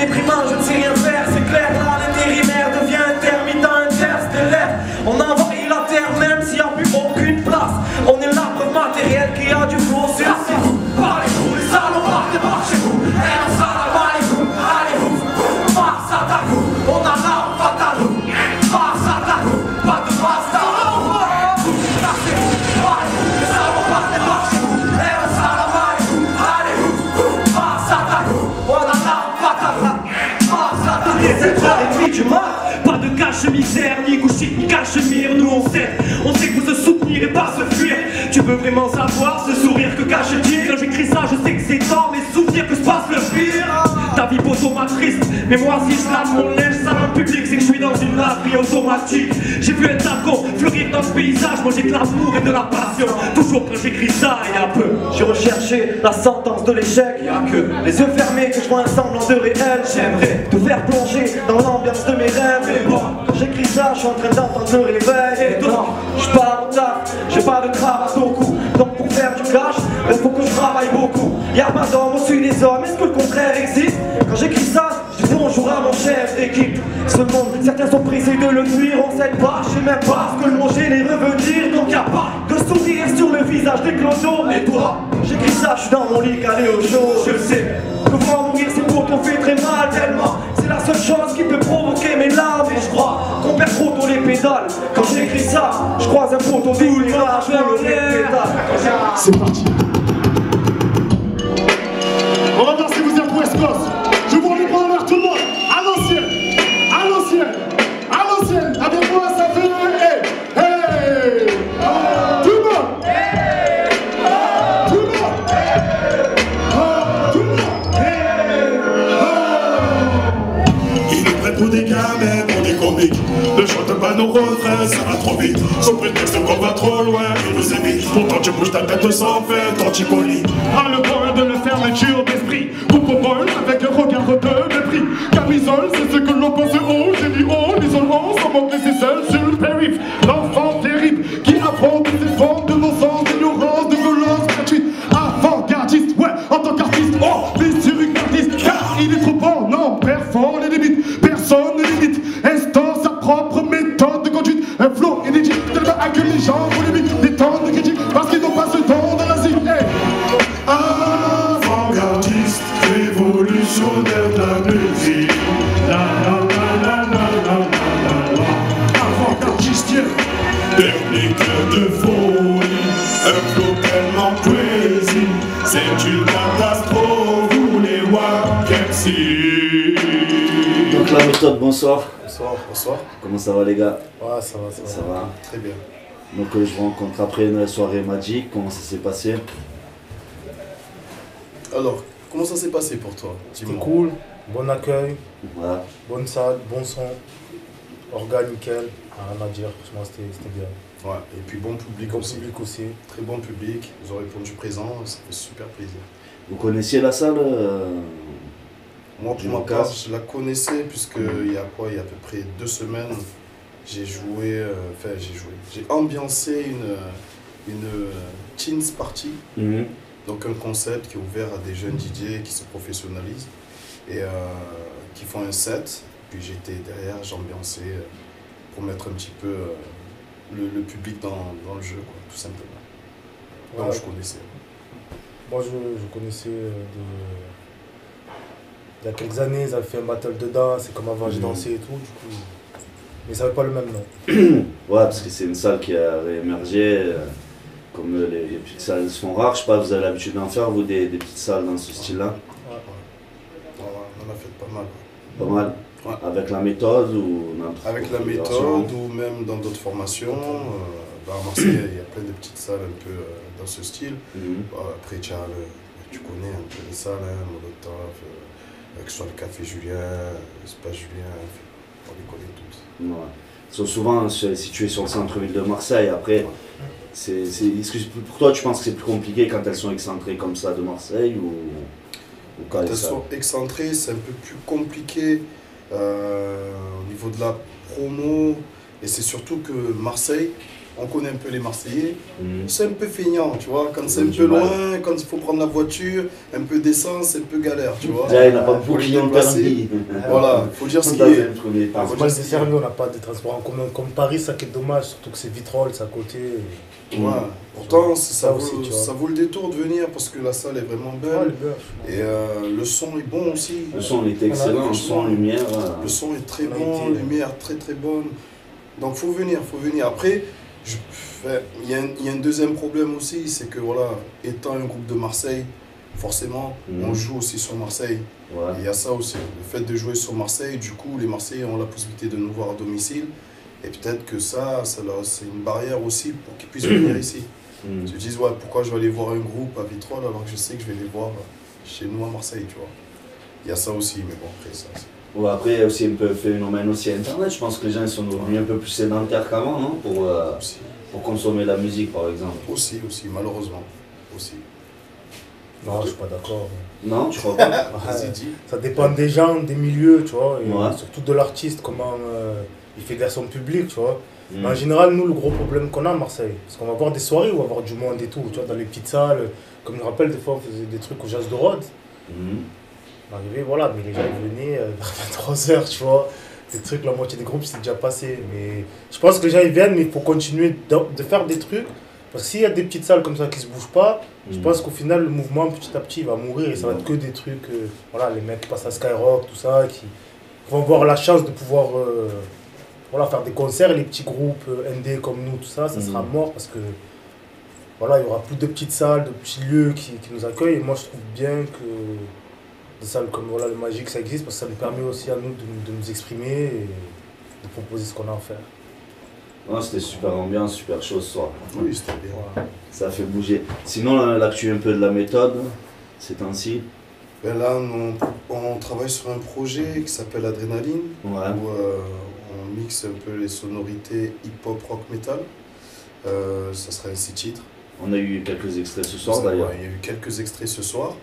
être humain, je ne sais rien faire, c'est clair. Là, l'intérimaire devient intermittent, interstellaire. On a envahi la terre même s'il n'y a plus aucune place. On est la preuve matérielle qui a du flow. C'est vous, parlez-vous, les salopards, démarchez-vous. Et on s'arrête, allez-vous, allez-vous. Mars à vous, on a l'arme fatale. Mars à vous, pas de masse à vous. Cassez-vous, parlez-vous, les salopards, démarchez-vous. Et on s'arrête, allez-vous, allez-vous. Mars à vous, on a l'arme fatale. Mars à vous, les 7h30 du mat. Pas de cache-misère, ni couchit, ni cachemire. Nous on sait que vous se soutenir et pas se fuir. Tu veux vraiment savoir ce sourire que cache-t-il? Quand j'écris ça, je sais que c'est dans mes souvenirs que se passe le pire. Ta vie automatrice, mais moi si je lave mon linge sale en public, c'est que je suis dans une laverie automatique. J'ai vu un taco fleurir dans le paysage, moi j'ai de l'amour et de la passion. Toujours quand j'écris ça, il y a peu. J'ai recherché la sentence de l'échec, il y a que les yeux fermés que je vois un semblant de réel. J'aimerais te faire plonger dans l'ambiance de mes rêves. Mais bon, quand j'écris ça, je suis en train d'entendre le réveil. Et non, je pars au taf, j'ai pas de cravate au cou. Donc pour faire du cash, il faut que je travaille beaucoup. Y'a pas d'hommes au-dessus des hommes, est-ce que le contraire existe? Quand j'écris ça, je dis bonjour à mon chef d'équipe. Seulement, certains sont pressés de le nuire, on sait pas, je sais même pas ce que le mot généreux veut dire. Donc y'a pas de sourire sur le visage des clodos. Et toi, j'écris ça, je suis dans mon lit calé au chaud. Je sais que voir mourir c'est pour qu'on fait très mal tellement. C'est la seule chose qui peut provoquer mes larmes. Et je crois qu'on perd trop tôt les pédales. Quand j'écris ça, je croise un poteau d'éclairage, je le pédale. C'est parti. On va voir si vous êtes West Coast. Je vous remets pour l'air tout le monde. À l'ancienne, à l'ancienne, à l'ancienne. Avec moi ça fait hey, hey. Tout le monde. Tout le monde. Tout le monde. Il est prêt pour des gamins, pour des comiques. Ne chante pas nos refrains, ça va trop vite. Sous prétexte qu'on va trop loin, il nous évite. Pourtant tu bouges ta tête sans faire ton chipoli. À le point de la fermeture d'esprit. Coupe-bol avec un regard de mépris. Camisole, c'est ce que l'on pense haut. J'ai dit haut, l'isolement, sans manquer ses ailes sur le périph'. L'enfant terrible qui affronte ses formes de non-sens, d'ignorance, de violence gratuite. Avant-gardiste, ouais, en tant qu'artiste, oh, miséricordiste, car il est trop bon, non, perfond les limites. Personne ne limite, instaure sa propre méthode de conduite. Un flow inédit, tellement que les gens polémiques, des temps de critique, parce qu'ils n'ont pas ce don dans la zine. Hey. Avant-gardiste, révolutionnaire de la musique. La la la la la la la la. Avant-gardiste, yeah. Technique de folie, un flow tellement crazy. C'est une catastrophe, vous les MC. Donc la méthode, bonsoir. Bonsoir, bonsoir. Comment ça va les gars? Ouais, ça va, ça va. Très bien. Donc je vous rencontre après une soirée magique, comment ça s'est passé? Alors, comment ça s'est passé pour toi? C'était cool, bon accueil, Voilà. bonne salle, bon son, organe nickel, rien à dire, franchement c'était bien. Ouais, et puis bon public Bon aussi. public aussi. Très bon public, ils ont répondu présent, ça fait super plaisir. Vous connaissiez la salle Moi, du pour ma Moka? part, je la connaissais puisque il y a quoi? Il y a à peu près 2 semaines, j'ai joué, j'ai ambiancé une teens party. Donc un concept qui est ouvert à des jeunes DJ qui se professionnalisent et qui font un set. Puis j'étais derrière, j'ambiançais pour mettre un petit peu le public dans le jeu, quoi, tout simplement. Donc je connaissais. Moi je connaissais il y a quelques années, ils avaient fait un battle de danse, c'est comme avant j'ai dansé et tout, du coup. Mais ça n'avait pas le même nom. Ouais, parce que c'est une salle qui a réémergé. Comme les petites salles se font rares, je sais pas, vous avez l'habitude d'en faire, vous, des petites salles dans ce style-là? Ouais. On a fait pas mal. Pas mal? Ouais. Avec la méthode ou n'importe Avec la méthode ou même dans d'autres formations. À Marseille, il y a plein de petites salles un peu dans ce style. Après, tu connais un peu les salles, hein, Molotov, que ce soit le Café Julien, l'Espace Julien, on les connaît tous. Ouais. Ils sont souvent situés sur le centre-ville de Marseille. Après, est-ce que pour toi, tu penses que c'est plus compliqué quand elles sont excentrées comme ça de Marseille ou quand elles sont excentrées, c'est un peu plus compliqué au niveau de la promo. Et c'est surtout que Marseille, on connaît un peu les Marseillais, c'est un peu feignant, tu vois, quand c'est un du peu mal. loin, quand il faut prendre la voiture, un peu d'essence, c'est un peu galère, tu vois. Déjà, il n'a pas Faut beaucoup les de déplacer. permis. Voilà, faut dire ce qui Dans est. un premier temps. Moi, c'est servi, on n'a pas de transport en commun. Comme Paris, ça qui est dommage, surtout que c'est Vitrolles, c'est à côté. Ouais. Pourtant, Ça aussi, tu vois. ça vaut le détour de venir parce que la salle est vraiment Ouais, belle. le bœuf. Et le son est bon aussi. Le son était excellent, le son, son- lumière. Le son est très On a bon, été- lumière très très bonne. Donc faut venir, faut venir. Après, il y a un deuxième problème aussi, c'est que voilà, étant un groupe de Marseille, forcément, on joue aussi sur Marseille. Ouais. Et il y a ça aussi, le fait de jouer sur Marseille, du coup, les Marseillais ont la possibilité de nous voir à domicile. Et peut-être que c'est une barrière aussi pour qu'ils puissent venir ici. Ils se disent, ouais, pourquoi je vais aller voir un groupe à Vitrolles alors que je sais que je vais les voir chez nous à Marseille, tu vois. Il y a ça aussi, mais bon, après ça. Ouais, après, il y a aussi un peu phénomène aussi Internet. Je pense que les gens ils sont devenus un peu plus sédentaires qu'avant, non, Aussi, pour consommer la musique, par exemple. aussi, malheureusement. Aussi. Non, je suis pas d'accord. Non, tu crois pas? Vas-y, dis. Ça dépend des gens, des milieux, tu vois, et Ouais. surtout de l'artiste, comment il fédère son public, tu vois. Mm. Mais en général, nous, le gros problème qu'on a à Marseille, parce qu'on va voir des soirées où on va avoir du monde et tout, tu vois, dans les petites salles. Comme je me rappelle, des fois, on faisait des trucs au Jazz de Rhodes. Mm. On arrivait, voilà, mais les gens ils venaient vers 23h, tu vois. Des trucs, la moitié des groupes, c'est déjà passé. Mais je pense que les gens ils viennent, mais il faut continuer de faire des trucs. Parce que s'il y a des petites salles comme ça qui se bougent pas, je pense qu'au final, le mouvement, petit à petit, il va mourir et ça va être que des trucs. Voilà, les mecs qui passent à Skyrock, tout ça, qui vont avoir la chance de pouvoir voilà, faire des concerts. Les petits groupes ND comme nous, tout ça, ça sera mort parce que voilà, il n'y aura plus de petites salles, de petits lieux qui nous accueillent. Et moi, je trouve bien que des salles comme voilà, le Magique, ça existe parce que ça nous permet aussi à nous de nous exprimer et de proposer ce qu'on a à faire. Ouais, c'était super ambiance, super chose ce soir. Oui, c'était bien. Voilà. Ça a fait bouger. Sinon, l'actu un peu de la méthode, ces temps-ci. Ben là, on travaille sur un projet qui s'appelle Adrénaline, Ouais. où on mixe un peu les sonorités hip-hop, rock, metal. Ça sera un 6 titres. On a eu quelques extraits ce soir d'ailleurs. Ouais, il y a eu quelques extraits ce soir.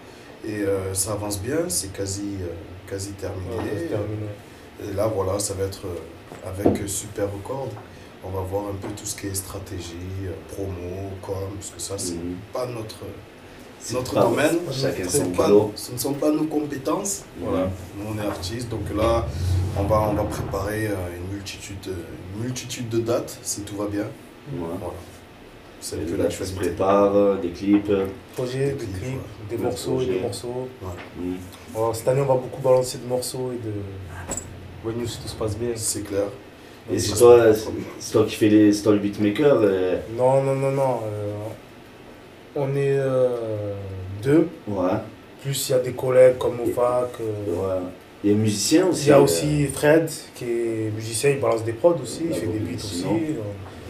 Et ça avance bien, c'est quasi terminé. Ouais, c'est terminé. Et là, voilà, ça va être avec Super Record. On va voir un peu tout ce qui est stratégie, promo, com, parce que ça, c'est pas C'est notre pas- domaine. Chacun C'est son pas- boulot. Ce ne sont pas nos compétences. Voilà. Nous, on est artistes, donc là, on va préparer une multitude de dates, si tout va bien. Ouais. Voilà. C'est un Les peu dates qui se l'actualité. préparent, des clips. Projet, des clips, clips, ouais. des Le morceaux et projet. des morceaux. Mm. Alors, cette année, on va beaucoup balancer de morceaux et de. Ouais, nous, si tout se passe bien. C'est clair. Et c'est toi qui fais c'est toi le beatmaker. Non. On est deux. Ouais. Plus il y a des collègues comme Ofac. Ouais. Il y a un musicien aussi. Il y a aussi Fred qui est musicien, il balance des prods aussi, il fait des beats aussi. sinon.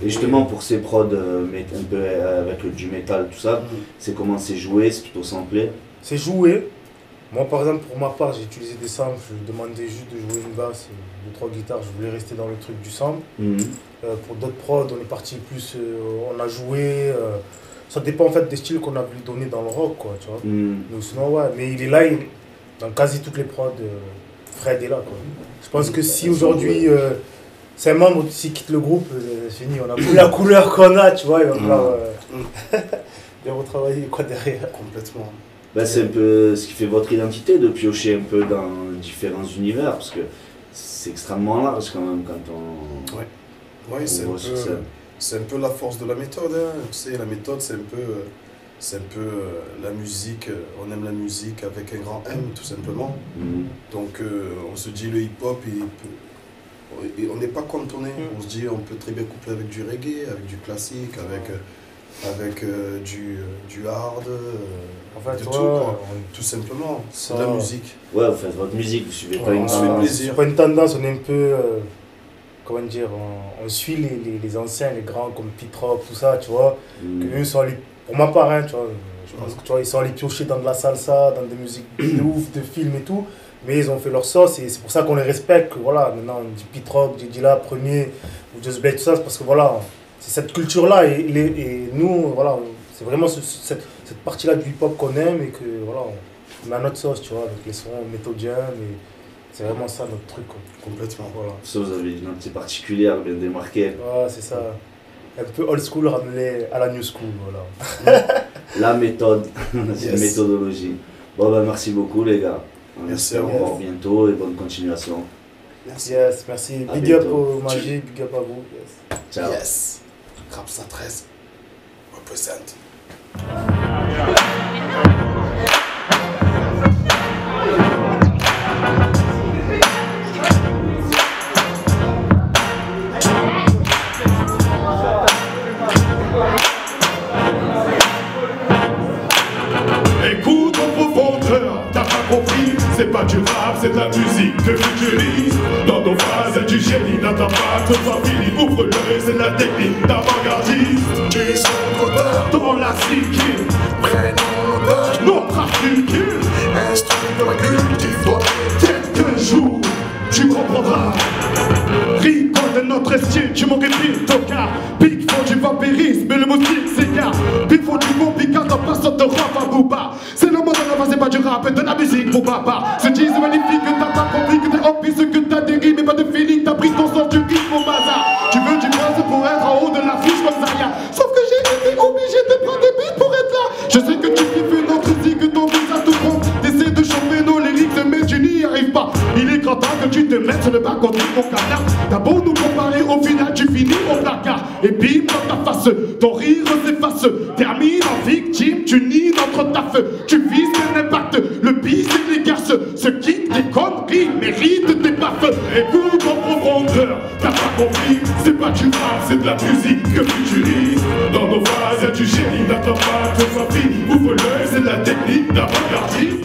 Et justement pour ces prods, un peu avec du métal, tout ça, c'est comment c'est joué, c'est plutôt samplé. C'est joué. Moi par exemple pour ma part j'ai utilisé des samples, je demandais juste de jouer une basse, 2-3 guitares, je voulais rester dans le truc du sample. Pour d'autres prods on est parti plus, on a joué, ça dépend en fait des styles qu'on a voulu donner dans le rock quoi, tu vois. Donc sinon ouais, mais il est là, dans quasi toutes les prods, Fred est là quoi. Je pense que si aujourd'hui c'est un membre qui quitte le groupe, c'est fini, on a plus la couleur qu'on a, tu vois, il va falloir bien retravailler quoi derrière. Complètement. Bah, c'est un peu ce qui fait votre identité, de piocher un peu dans différents univers, parce que c'est extrêmement large quand même quand on, Ouais, c'est voit sur scène. un peu la force de la méthode. Hein. Tu sais, la méthode, c'est un peu la musique. On aime la musique avec un grand M, tout simplement. Donc, on se dit le hip-hop, on n'est pas cantonné. On se dit, on peut très bien coupler avec du reggae, avec du classique, avec du hard, En fait, du ouais, tout, quoi. Tout simplement. C'est de la musique. Ouais, vous faites votre musique, vous suivez pas Ouais, une on se fait tendance. plaisir. C'est pas une tendance, on est un peu, comment dire, on suit les anciens, les grands comme Pete Rock, tout ça, tu vois. Que eux sont allés, pour ma part, hein, tu vois, je pense que tu vois, ils sont allés piocher dans de la salsa, dans des musiques de ouf, de films et tout. Mais ils ont fait leur sauce et c'est pour ça qu'on les respecte. Que, voilà, maintenant on dit Pete Rock, Dilla, premier, ou Just Blaze, tout ça, c'est parce que voilà, c'est cette culture-là et nous, voilà, c'est vraiment cette partie-là du hip-hop qu'on aime et que voilà, on met à notre sauce, tu vois, avec les sons méthodiens. Et c'est vraiment ça notre truc. Quoi. Complètement. Voilà. Ça, vous avez une identité particulière, bien démarquée. Ouais, c'est ça. Un peu old school, ramener à la new school, voilà. La méthode, c'est une Yes. méthodologie. Bon, bah, merci beaucoup, les gars. On Merci espère à vous. vous voir bientôt et bonne continuation. Merci. Yes, merci. À Big up bientôt. au Magie, big up à vous. Yes. Ciao. Yes. Rap 113. Represent. Écoute en profondeur, t'as pas compris, c'est pas du rap, c'est de la musique que j'utilise. Dans nos phrases, du génie, n'attends pas que ce soit fini, ouvre l'œil, c'est de la technique d'avant-gardiste. Qui sont d'auteurs, Dans la cycle, prénom l'auteur, notre articule, instruit de la cultive doit quelques jours, tu comprendras. Rigole de notre style, tu m'en répètes au cas. Big font du vampirisme, mais le moustique s'égare. Big font du bon picard en passant de rap à booba. C'est le monde en avant, c'est pas du rap et de la musique, mon papa. Se disent magnifique, que t'as pas compris, que t'es hobby, ce que t'as des rimes et pas de feeling. T'as pris ton sens du rythme au bazar. Tu veux du buzz pour être en haut de l'affiche comme Zaya. Sauf que j'ai été obligé de prendre des beats pour être là. Je sais que tu kiffes une autre vie, que ton vise à tout prendre. T'essaies de chauffer nos lyrics, mais tu n'y arrives pas. Il est grand temps que tu te mettes sur le bas contre mon canard. T'as beau nous comparer, au final tu finis au placard. Et bim dans ta face, ton rire s'efface. Termine en victime, tu nies notre taf. Tu vises un impact, le bis et les garces. Ce qui des conneries mérite des baffes. Écoute en profondeur, t'as pas compris, c'est pas du rap, c'est de la musique que tu utilises. Dans nos phrases, y'a du génie, n'attends pas que ce soit fini. Ouvre l'œil, c'est de la technique d'avant-gardiste.